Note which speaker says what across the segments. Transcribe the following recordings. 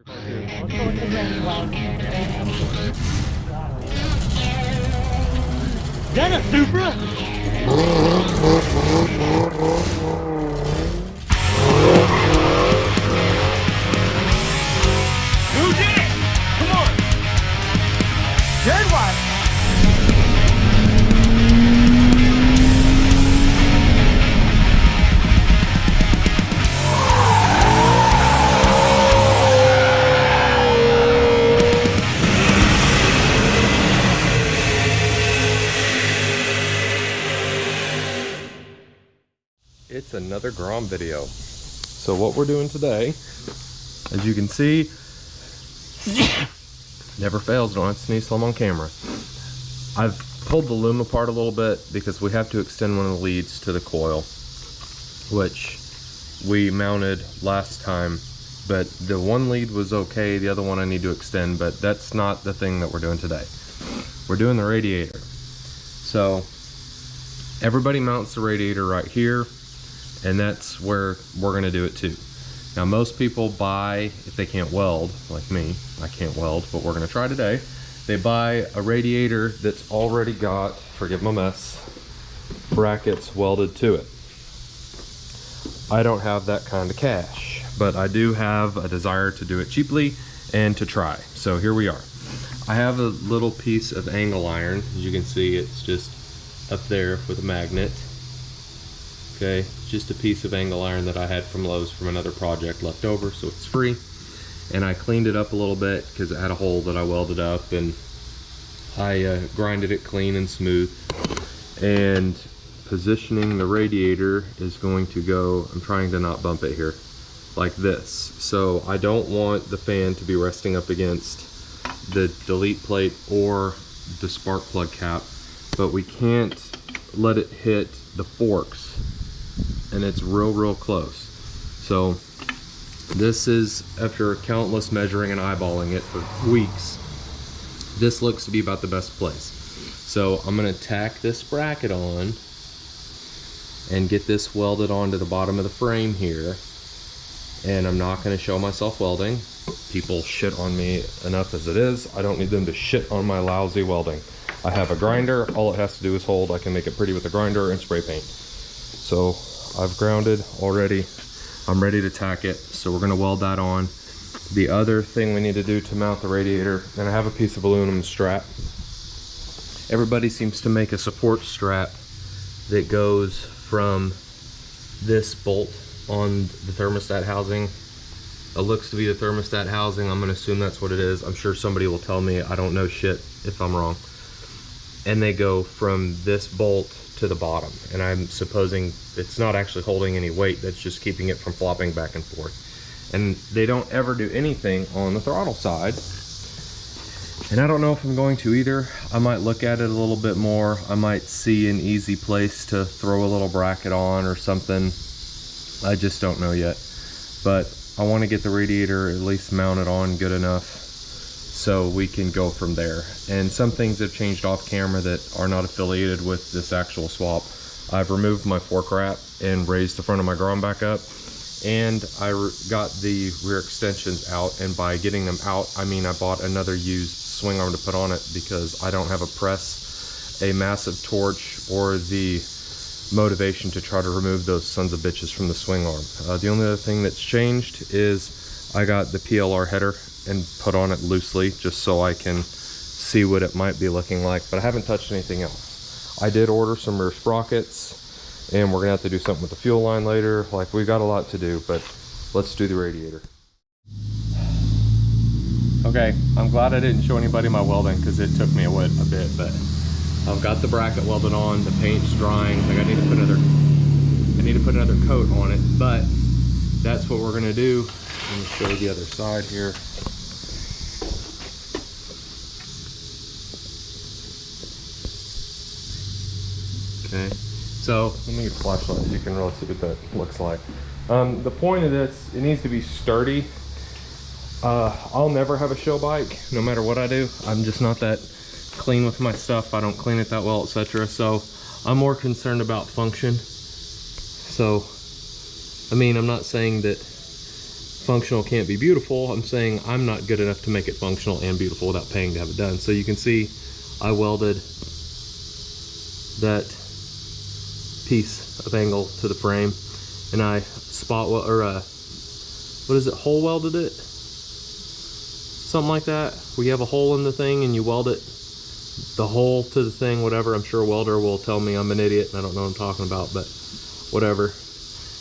Speaker 1: Let's go with the green flag. Is that a Supra? Who did it? Come on. Dead white.
Speaker 2: It's another Grom video. So what we're doing today, as you can see, never fails, don't have to sneeze till I'm on camera. I've pulled the loom apart a little bit because we have to extend one of the leads to the coil, which we mounted last time, but the one lead was okay, the other one I need to extend, but that's not the thing that we're doing today. We're doing the radiator. So everybody mounts the radiator right here, and that's where we're gonna do it too. Now most people buy, if they can't weld, like me, I can't weld, but we're gonna try today. They buy a radiator that's already got, forgive my mess, brackets welded to it. I don't have that kind of cash, but I do have a desire to do it cheaply and to try. So here we are. I have a little piece of angle iron. As you can see, it's just up there with a magnet. Okay, just a piece of angle iron that I had from Lowe's from another project left over, so it's free. And I cleaned it up a little bit because it had a hole that I welded up, and I grinded it clean and smooth. And positioning the radiator is going to go, I'm trying to not bump it here, like this. So I don't want the fan to be resting up against the delete plate or the spark plug cap, but we can't let it hit the forks, and it's real close. So this is, after countless measuring and eyeballing it for weeks, this looks to be about the best place. So I'm gonna tack this bracket on and get this welded onto the bottom of the frame here. And I'm not gonna show myself welding. People shit on me enough as it is. I don't need them to shit on my lousy welding. I have a grinder, all it has to do is hold. I can make it pretty with a grinder and spray paint. So I've grounded already. I'm ready to tack it. So we're gonna weld that on. The other thing we need to do to mount the radiator, and I have a piece of aluminum strap. Everybody seems to make a support strap that goes from this bolt on the thermostat housing. It looks to be the thermostat housing. I'm gonna assume that's what it is. I'm sure somebody will tell me. I don't know shit if I'm wrong. And they go from this bolt to the bottom, and I'm supposing it's not actually holding any weight, that's just keeping it from flopping back and forth. And they don't ever do anything on the throttle side, and I don't know if I'm going to either. I might look at it a little bit more. I might see an easy place to throw a little bracket on or something. I just don't know yet, but I want to get the radiator at least mounted on good enough so we can go from there. And some things have changed off camera that are not affiliated with this actual swap. I've removed my fork wrap and raised the front of my Grom back up, and I got the rear extensions out, and by getting them out, I mean I bought another used swing arm to put on it because I don't have a press, a massive torch, or the motivation to try to remove those sons of bitches from the swing arm. The only other thing that's changed is I got the PLR header and put on it loosely just so I can see what it might be looking like, but I haven't touched anything else. I did order some rear sprockets, and we're gonna have to do something with the fuel line later. Like, we got a lot to do, but let's do the radiator. Okay, I'm glad I didn't show anybody my welding because it took me a bit, but I've got the bracket welded on, the paint's drying. Like, I need to put another coat on it, but that's what we're gonna do. Let me show you the other side here. Okay, so let me get a flashlight so you can really see what that looks like. The point of this, it needs to be sturdy. I'll never have a show bike, no matter what I do. I'm just not that clean with my stuff. I don't clean it that well, etc. So I'm more concerned about function. So, I mean, I'm not saying that functional can't be beautiful. I'm saying I'm not good enough to make it functional and beautiful without paying to have it done. So you can see I welded that piece of angle to the frame, and I hole welded it, something like that, where you have a hole in the thing and you weld it, the hole to the thing, whatever. I'm sure a welder will tell me I'm an idiot and I don't know what I'm talking about, but whatever.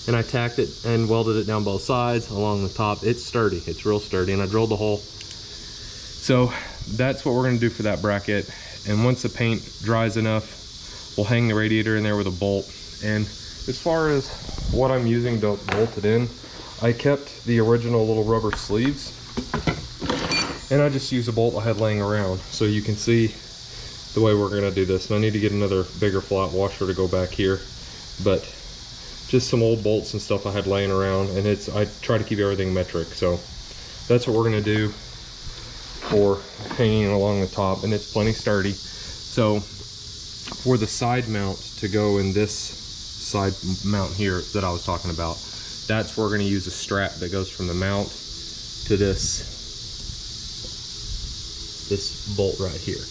Speaker 2: And I tacked it and welded it down both sides along the top. It's sturdy, it's real sturdy, and I drilled the hole. So that's what we're gonna do for that bracket. And once the paint dries enough, we'll hang the radiator in there with a bolt. And as far as what I'm using to bolt it in, I kept the original little rubber sleeves, and I just used a bolt I had laying around. So you can see the way we're gonna do this. And I need to get another bigger flat washer to go back here, but just some old bolts and stuff I had laying around, and I try to keep everything metric. So that's what we're gonna do for hanging along the top, and it's plenty sturdy. So for the side mount to go in this side mount here that I was talking about, that's where we're going to use a strap that goes from the mount to this bolt right here,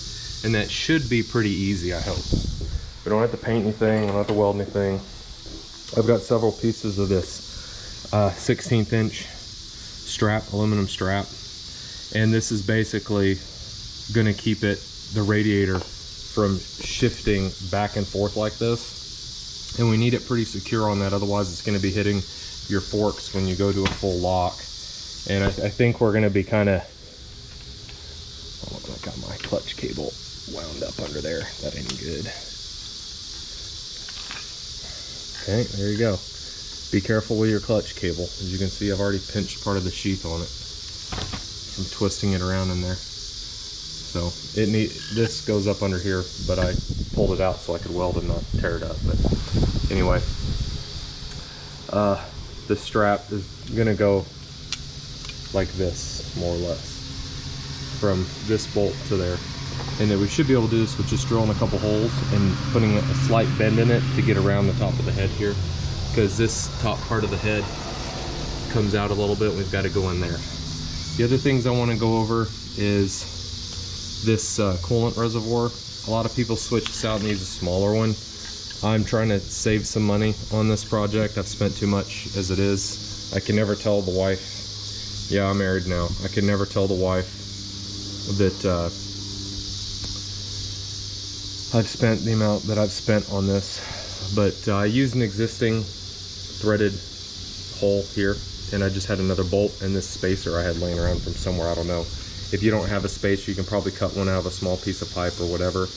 Speaker 2: and that should be pretty easy, I hope. We don't have to paint anything, we don't have to weld anything. I've got several pieces of this 16th inch strap, aluminum strap, and this is basically going to keep the radiator from shifting back and forth like this, and we need it pretty secure on that, otherwise it's going to be hitting your forks when you go to a full lock. And I think we're going to be kind of, oh, I got my clutch cable wound up under there, that ain't good. Okay, there you go. Be careful with your clutch cable. As you can see, I've already pinched part of the sheath on it from twisting it around in there. So this goes up under here, but I pulled it out so I could weld and not tear it up. But anyway, the strap is gonna go like this, more or less, from this bolt to there. And then we should be able to do this with just drilling a couple holes and putting a slight bend in it to get around the top of the head here, because this top part of the head comes out a little bit. We've got to go in there. The other things I want to go over is this coolant reservoir. A lot of people switch this out and use a smaller one. I'm trying to save some money on this project. I've spent too much as it is. I can never tell the wife, yeah, I'm married now, I can never tell the wife that I've spent the amount that I've spent on this. But I used an existing threaded hole here, and I just had another bolt and this spacer I had laying around from somewhere, I don't know. If you don't have a spacer, you can probably cut one out of a small piece of pipe or whatever,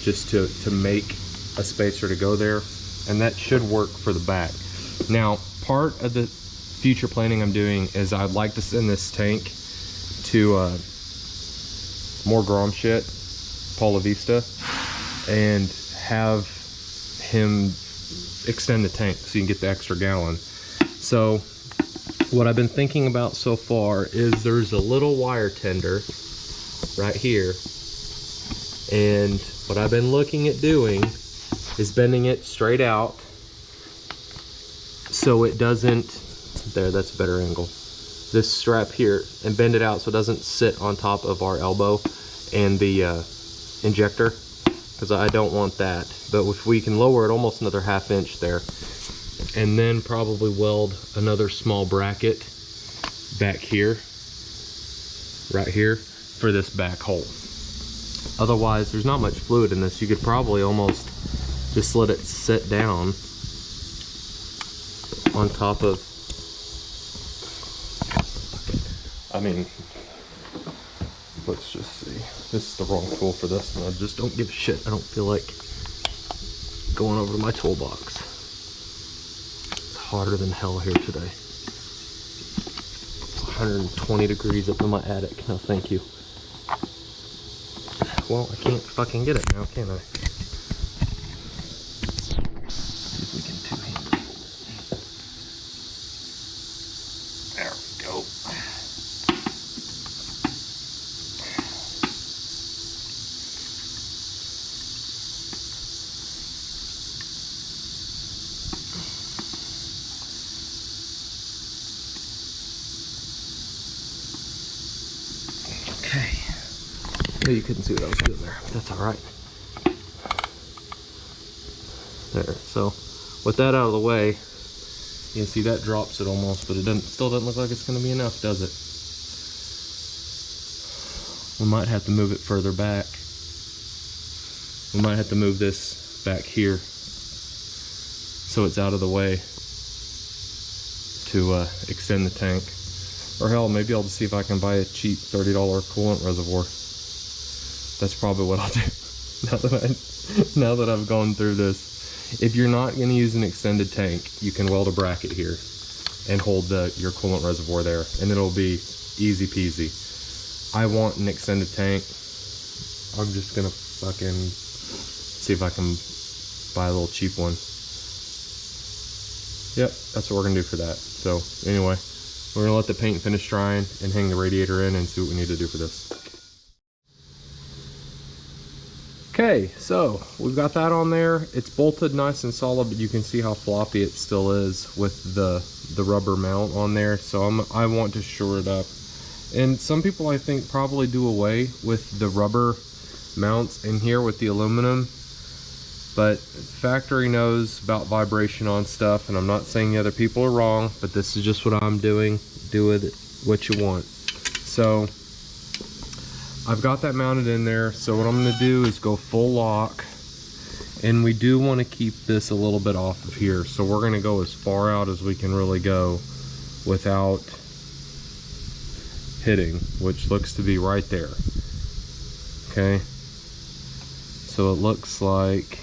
Speaker 2: just to make a spacer to go there, and that should work for the back. Now, part of the future planning I'm doing is I'd like to send this tank to more Grom shit, Paula Vista, and have him extend the tank so you can get the extra gallon. So what I've been thinking about so far is there's a little wire tender right here, and what I've been looking at doing is bending it straight out so it doesn't, there, that's a better angle, this strap here, and bend it out so it doesn't sit on top of our elbow and the injector, because I don't want that. But if we can lower it almost another ½ inch there, and then probably weld another small bracket back here, right here, for this back hole. Otherwise, there's not much fluid in this. You could probably almost just let it sit down on top of, I mean, let's just see. This is the wrong tool for this, and I just don't give a shit. I don't feel like going over to my toolbox. It's hotter than hell here today. It's 120 degrees up in my attic. No, thank you. Well, I can't fucking get it now, can I? See if we can two-hand it. There we go. know you couldn't see what I was doing there. That's all right. There. So with that out of the way, you can see that drops it almost, but it still doesn't look like it's going to be enough, does it? We might have to move it further back. We might have to move this back here so it's out of the way to extend the tank. Or hell, maybe I'll just see if I can buy a cheap $30 coolant reservoir. That's probably what I'll do now that I've gone through this. If you're not going to use an extended tank, you can weld a bracket here and hold your coolant reservoir there, and it'll be easy peasy. I want an extended tank. I'm just gonna fucking see if I can buy a little cheap one. Yep, that's what we're gonna do for that. So anyway, we're gonna let the paint finish drying and hang the radiator in and see what we need to do for this. Okay, so we've got that on there. It's bolted nice and solid, but you can see how floppy it still is with the rubber mount on there. So I want to shore it up. And some people, I think, probably do away with the rubber mounts in here with the aluminum. But factory knows about vibration on stuff, and I'm not saying the other people are wrong, but this is just what I'm doing. Do with it what you want. So I've got that mounted in there. So what I'm going to do is go full lock, and we do want to keep this a little bit off of here. So we're going to go as far out as we can really go without hitting, which looks to be right there. Okay, so it looks like,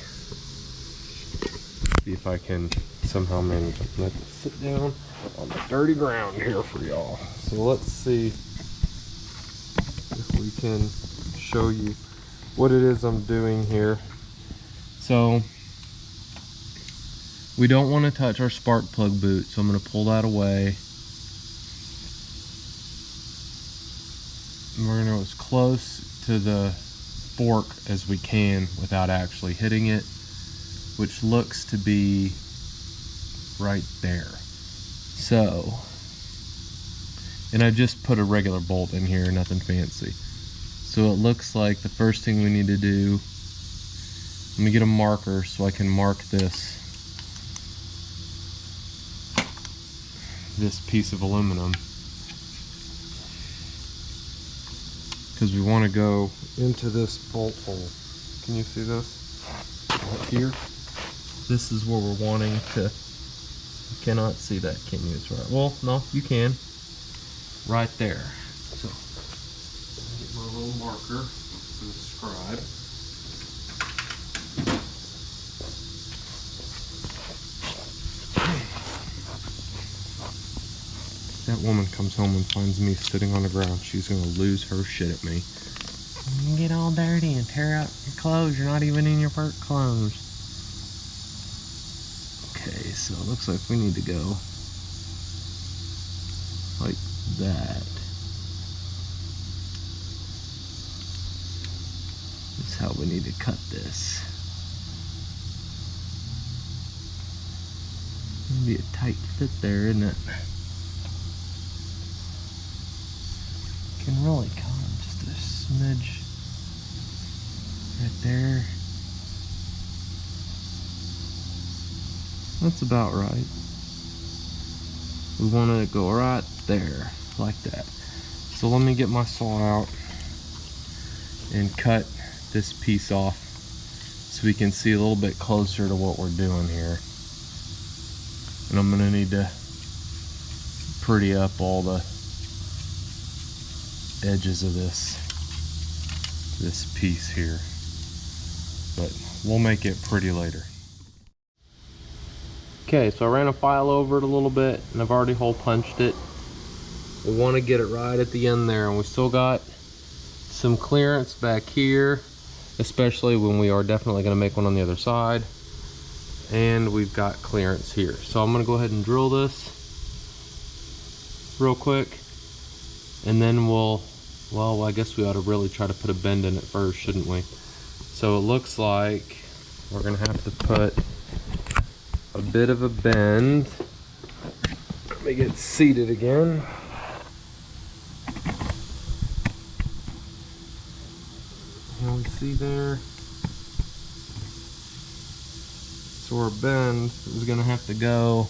Speaker 2: see if I can somehow manage to let this sit down on the dirty ground here for y'all. So let's see if we can show you what it is I'm doing here. So we don't want to touch our spark plug boot, so I'm going to pull that away. And we're going to go as close to the fork as we can without actually hitting it, which looks to be right there. So, and I just put a regular bolt in here, nothing fancy. So it looks like the first thing we need to do, let me get a marker so I can mark this piece of aluminum, because we want to go into this bolt hole. Can you see this? Right here. This is where we're wanting to. You cannot see that, can you? It's right. Well, no, you can. Right there. So, get my little marker and scribe. That woman comes home and finds me sitting on the ground, she's gonna lose her shit at me. You get all dirty and tear out your clothes. You're not even in your work clothes. Okay, so it looks like we need to go like that. That's how we need to cut this. It'll be a tight fit there, isn't it? Can really cut just a smidge right there. That's about right. We want to go right there, like that. So let me get my saw out and cut this piece off so we can see a little bit closer to what we're doing here. And I'm going to need to pretty up all the edges of this piece here, but we'll make it pretty later. Okay, so I ran a file over it a little bit and I've already hole punched it. We want to get it right at the end there, and we still got some clearance back here, especially when we are definitely going to make one on the other side, and we've got clearance here. So I'm going to go ahead and drill this real quick, and then well, I guess we ought to really try to put a bend in it first, shouldn't we? So it looks like we're gonna have to put a bit of a bend. Let me get seated again. you see there? So our bend is gonna have to go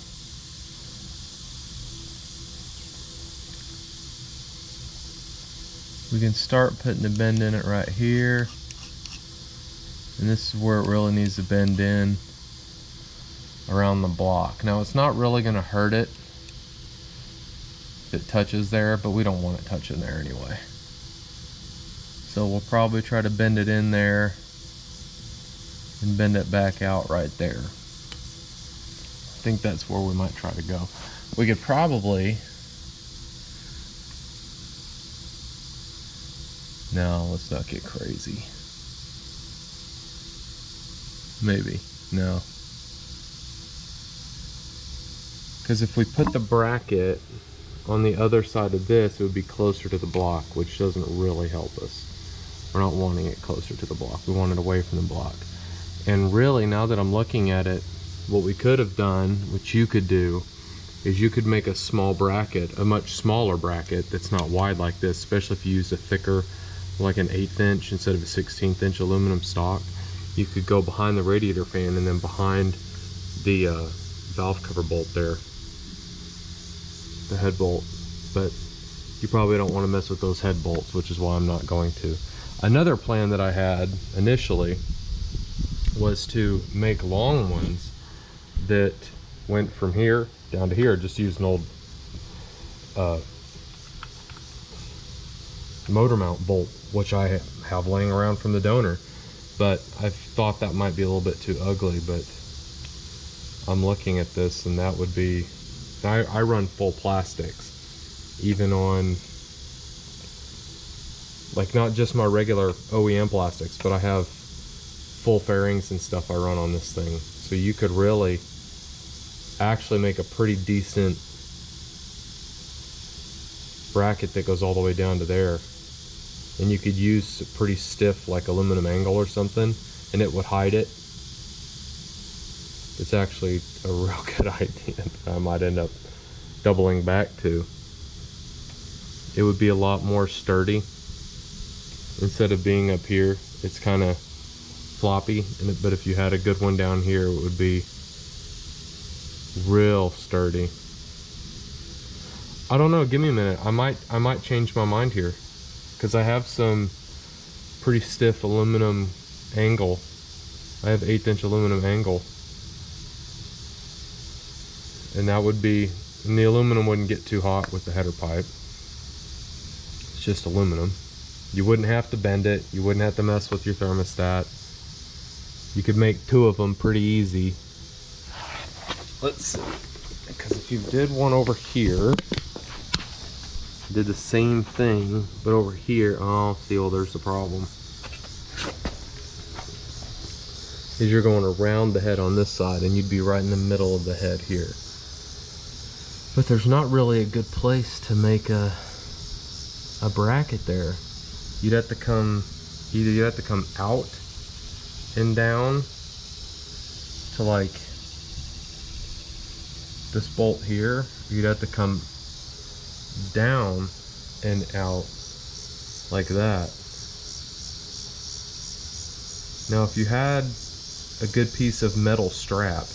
Speaker 2: we can start putting the bend in it right here. And this is where it really needs to bend in around the block. Now it's not really gonna hurt it if it touches there, but we don't want it touching there anyway. So we'll probably try to bend it in there and bend it back out right there. I think that's where we might try to go. We could probably, no, let's not get crazy. Maybe, no. Because if we put the bracket on the other side of this, it would be closer to the block, which doesn't really help us. We're not wanting it closer to the block. We want it away from the block. And really, now that I'm looking at it, what we could have done, which you could do, is you could make a small bracket, a much smaller bracket that's not wide like this, especially if you use a thicker, like an 1/8 inch instead of a 1/16 inch aluminum stock. You could go behind the radiator fan and then behind the valve cover bolt there, the head bolt. But you probably don't want to mess with those head bolts, which is why I'm not going to. Another plan that I had initially was to make long ones that went from here down to here. Just use an old motor mount bolt, which I have laying around from the donor. But I thought that might be a little bit too ugly, but I'm looking at this and that would be, I run full plastics, even on, like, not just my regular OEM plastics, but I have full fairings and stuff I run on this thing. So you could really actually make a pretty decent bracket that goes all the way down to there. And you could use a pretty stiff, like, aluminum angle or something, and it would hide it. It's actually a real good idea that I might end up doubling back to. It would be a lot more sturdy. Instead of being up here, it's kind of floppy, but if you had a good one down here, it would be real sturdy. I don't know, give me a minute. I might change my mind here, because I have some pretty stiff aluminum angle. I have 1/8 inch aluminum angle, and that would be, and the aluminum wouldn't get too hot with the header pipe. It's just aluminum. You wouldn't have to bend it. You wouldn't have to mess with your thermostat. You could make 2 of them pretty easy. Let's see, because if you did one over here, did the same thing, but over here, oh, see, well, there's the problem. Is you're going around the head on this side, and you'd be right in the middle of the head here. But there's not really a good place to make a bracket there. You'd have to come, either you have to come out and down to, like, this bolt here, or you'd have to come down and out like that. Now if you had a good piece of metal strap,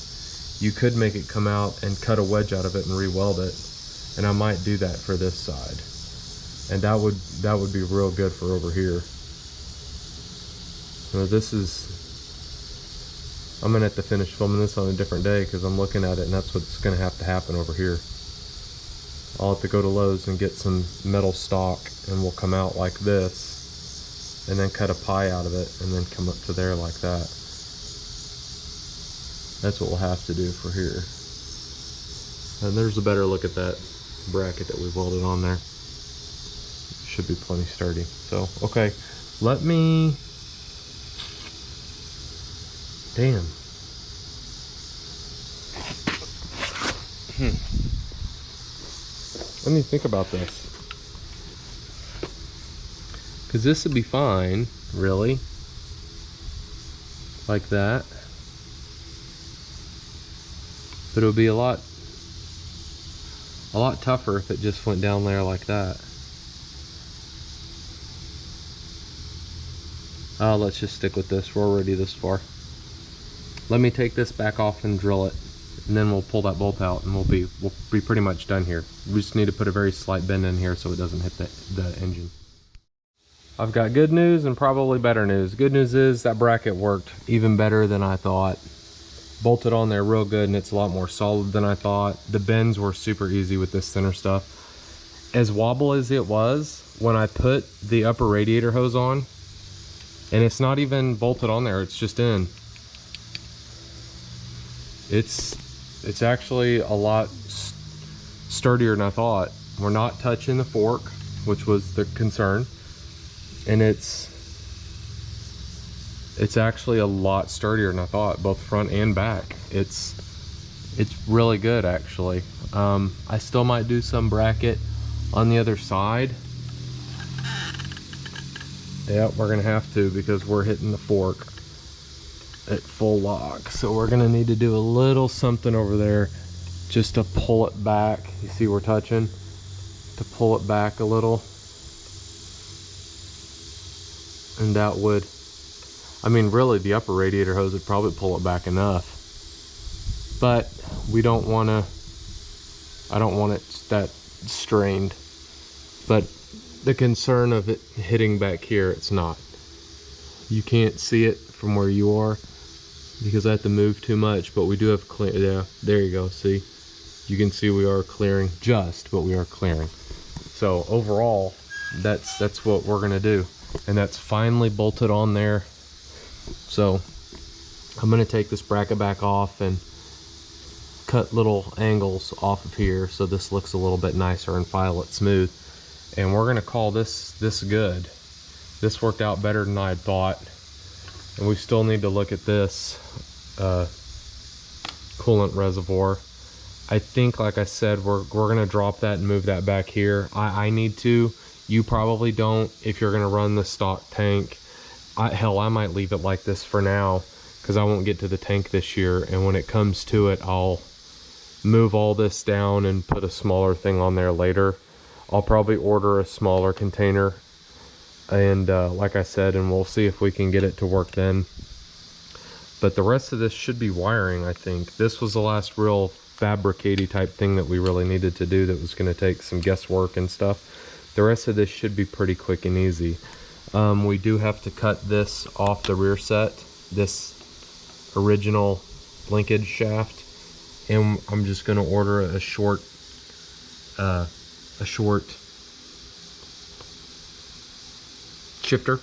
Speaker 2: you could make it come out and cut a wedge out of it and re-weld it, and I might do that for this side, and that would be real good for over here. Now this is, I'm gonna have to finish filming this on a different day because I'm looking at it and that's what's gonna have to happen over here. I'll have to go to Lowe's and get some metal stock, and we'll come out like this and then cut a pie out of it and then come up to there like that. That's what we'll have to do for here. And there's a better look at that bracket that we've welded on there. Should be plenty sturdy. So, okay, let me, damn. Let me think about this, because this would be fine, really, like that, but it would be a lot tougher if it just went down there like that. Let's just stick with this. We're already this far. Let me take this back off and drill it, and then we'll pull that bolt out, and we'll be pretty much done here. We just need to put a very slight bend in here so it doesn't hit the engine. I've got good news and probably better news. Good news is that bracket worked even better than I thought. Bolted on there real good, and it's a lot more solid than I thought. The bends were super easy with this thinner stuff. As wobble as it was, when I put the upper radiator hose on, and it's not even bolted on there, it's just in. It's actually a lot sturdier than I thought. We're not touching the fork, which was the concern. And it's actually a lot sturdier than I thought, both front and back. It's really good, actually. I still might do some bracket on the other side. Yeah, we're gonna have to, because we're hitting the fork at full lock. So we're gonna need to do a little something over there just to pull it back. You see we're touching? To pull it back a little. And that would, I mean, really the upper radiator hose would probably pull it back enough. But we don't want to, I don't want it that strained. But the concern of it hitting back here, it's not. You can't see it from where you are because I have to move too much, but we do have clear, yeah, there you go, see? You can see we are clearing just, but we are clearing. So overall, that's what we're gonna do. And that's finally bolted on there. So I'm gonna take this bracket back off and cut little angles off of here so this looks a little bit nicer and file it smooth. And we're gonna call this good. This worked out better than I had thought. And we still need to look at this coolant reservoir. I think, like I said, we're gonna drop that and move that back here. I need to. You probably don't if you're gonna run the stock tank. Hell, I might leave it like this for now because I won't get to the tank this year, and when it comes to it, I'll move all this down and put a smaller thing on there later. I'll probably order a smaller container, and like I said, and we'll see if we can get it to work then. But the rest of this should be wiring, I think. This was the last real fabricate-y type thing that we really needed to do that was going to take some guesswork and stuff. The rest of this should be pretty quick and easy. We do have to cut this off the rear set, this original linkage shaft, and I'm just going to order a short shifter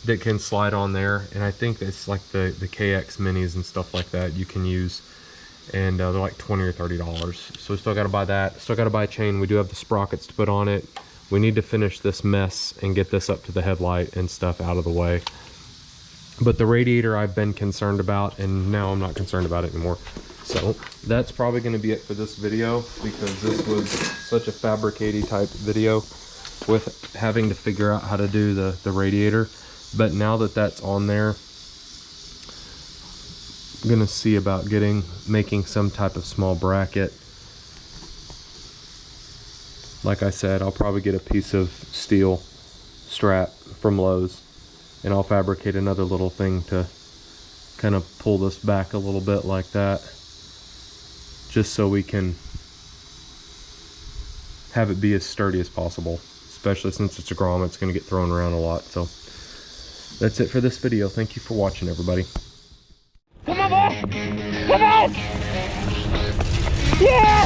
Speaker 2: that can slide on there, and I think it's like the KX minis and stuff like that you can use, and they're like $20 or $30. So we still got to buy that. Still got to buy a chain. We do have the sprockets to put on it. We need to finish this mess and get this up to the headlight and stuff out of the way. But the radiator I've been concerned about, and now I'm not concerned about it anymore. So that's probably going to be it for this video, because this was such a fabricate-y type video with having to figure out how to do the radiator. But now that that's on there, I'm going to see about making some type of small bracket. Like I said, I'll probably get a piece of steel strap from Lowe's, and I'll fabricate another little thing to kind of pull this back a little bit like that, just so we can have it be as sturdy as possible, especially since it's a Grom. It's going to get thrown around a lot. So that's it for this video. Thank you for watching, everybody.
Speaker 1: Come on, boy! Come on! Yeah!